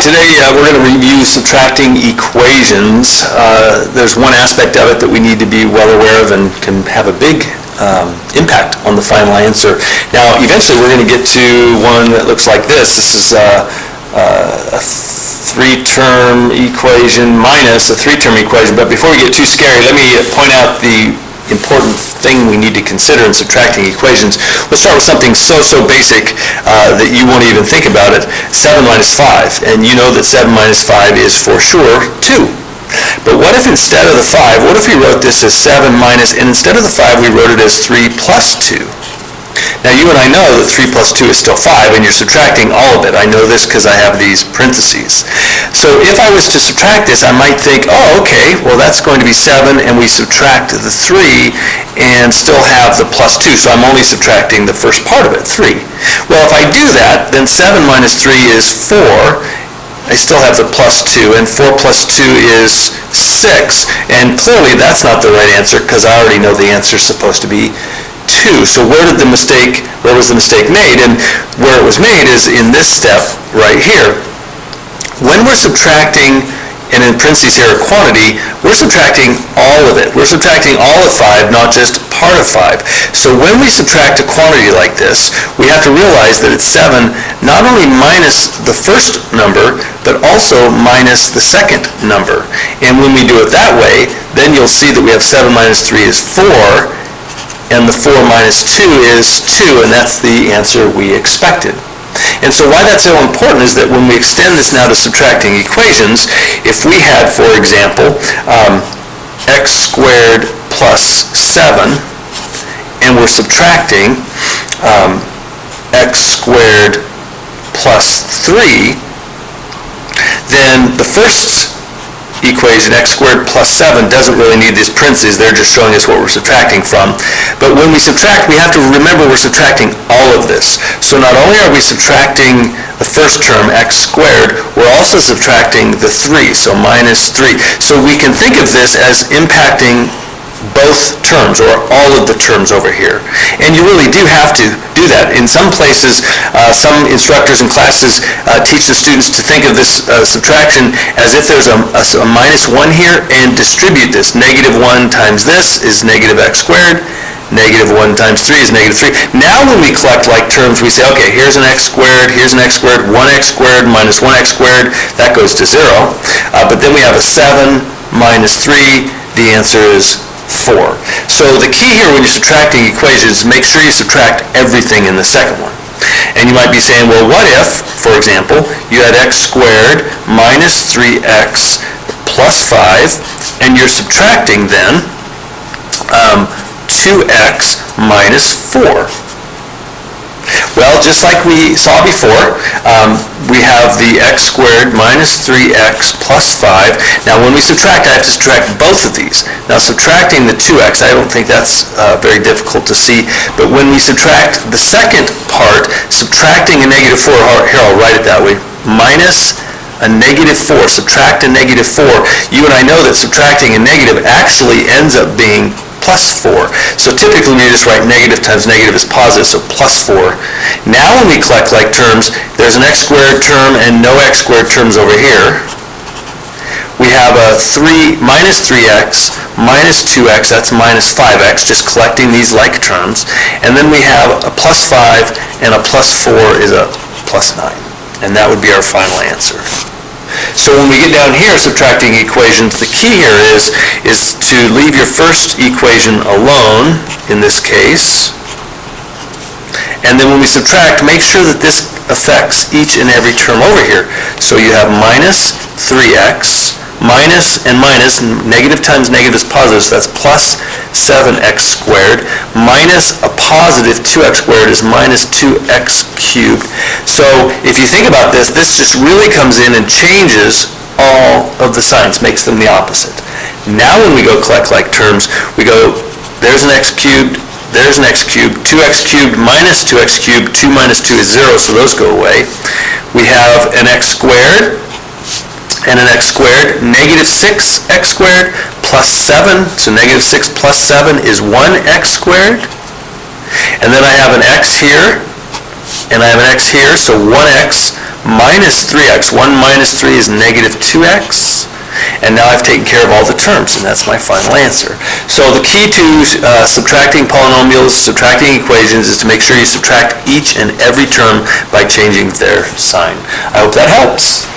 Today we're going to review subtracting equations. There's one aspect of it that we need to be well aware of and can have a big impact on the final answer. Now, eventually we're going to get to one that looks like this. This is a three-term equation minus a three-term equation. But before we get too scary, let me point out the important thing we need to consider in subtracting equations. Let's start with something so basic that you won't even think about it. 7 minus 5. And you know that 7 minus 5 is for sure 2. But what if instead of the 5, what if we wrote this as 7 minus, and instead of the 5 we wrote it as 3 plus 2? Now you and I know that 3 plus 2 is still 5, and you're subtracting all of it. I know this because I have these parentheses. So if I was to subtract this, I might think, oh, okay, well that's going to be 7, and we subtract the 3 and still have the plus 2. So I'm only subtracting the first part of it, 3. Well, if I do that, then 7 minus 3 is 4. I still have the plus 2, and 4 plus 2 is 6. And clearly that's not the right answer because I already know the answer is supposed to be 2. So where was the mistake made? And where it was made is in this step right here. When we're subtracting, and in parentheses here, a quantity, we're subtracting all of it. We're subtracting all of 5, not just part of 5. So when we subtract a quantity like this, we have to realize that it's 7, not only minus the first number, but also minus the second number. And when we do it that way, then you'll see that we have 7 minus 3 is 4, and the 4 minus 2 is 2, and that's the answer we expected. And so why that's so important is that when we extend this now to subtracting equations, if we had, for example, x squared plus 7, and we're subtracting x squared plus 3, then the first equation, x squared plus 7, doesn't really need these parentheses. They're just showing us what we're subtracting from. But when we subtract, we have to remember we're subtracting all of this. So not only are we subtracting the first term, x squared, we're also subtracting the 3, so minus 3. So we can think of this as impacting both terms, or all of the terms over here. And you really do have to do that. In some places, some instructors and classes teach the students to think of this subtraction as if there's a minus 1 here, and distribute this. Negative 1 times this is negative x squared. Negative 1 times 3 is negative 3. Now when we collect like terms, we say, okay, here's an x squared, here's an x squared, 1x squared minus 1x squared, that goes to 0. But then we have a 7 minus 3, the answer is 4. So the key here when you're subtracting equations, make sure you subtract everything in the second one. And you might be saying, well, what if, for example, you had x squared minus 3x plus 5, and you're subtracting then 2x minus 4. Well, just like we saw before, we have the x squared minus 3x plus 5. Now when we subtract, I have to subtract both of these. Now subtracting the 2x, I don't think that's very difficult to see, but when we subtract the second part, subtracting a negative 4, here I'll write it that way, minus a negative 4, subtract a negative 4. You and I know that subtracting a negative actually ends up being plus 4. So typically we just write negative times negative is positive, so plus 4. Now when we collect like terms, there's an x squared term and no x squared terms over here. We have a 3 minus 3x minus 2x, that's minus 5x, just collecting these like terms. And then we have a plus 5, and a plus 4 is a plus 9. And that would be our final answer. So when we get down here subtracting equations, the key here is to leave your first equation alone, in this case. And then when we subtract, make sure that this affects each and every term over here. So you have minus 3x, minus and minus, negative times negative is positive, so that's plus 7x squared, minus a positive 2x squared is minus 2x cubed. So if you think about this, this just really comes in and changes all of the signs, makes them the opposite. Now when we go collect like terms, we go, there's an x cubed, there's an x cubed, 2x cubed minus 2x cubed, 2 minus 2 is 0, so those go away. We have an x squared, and an x squared, negative 6x squared plus 7, so negative 6 plus 7 is 1x squared. And then I have an x here, and I have an x here, so 1x minus 3x. 1 minus 3 is negative 2x. And now I've taken care of all the terms, and that's my final answer. So the key to subtracting polynomials, subtracting equations, is to make sure you subtract each and every term by changing their sign. I hope that helps.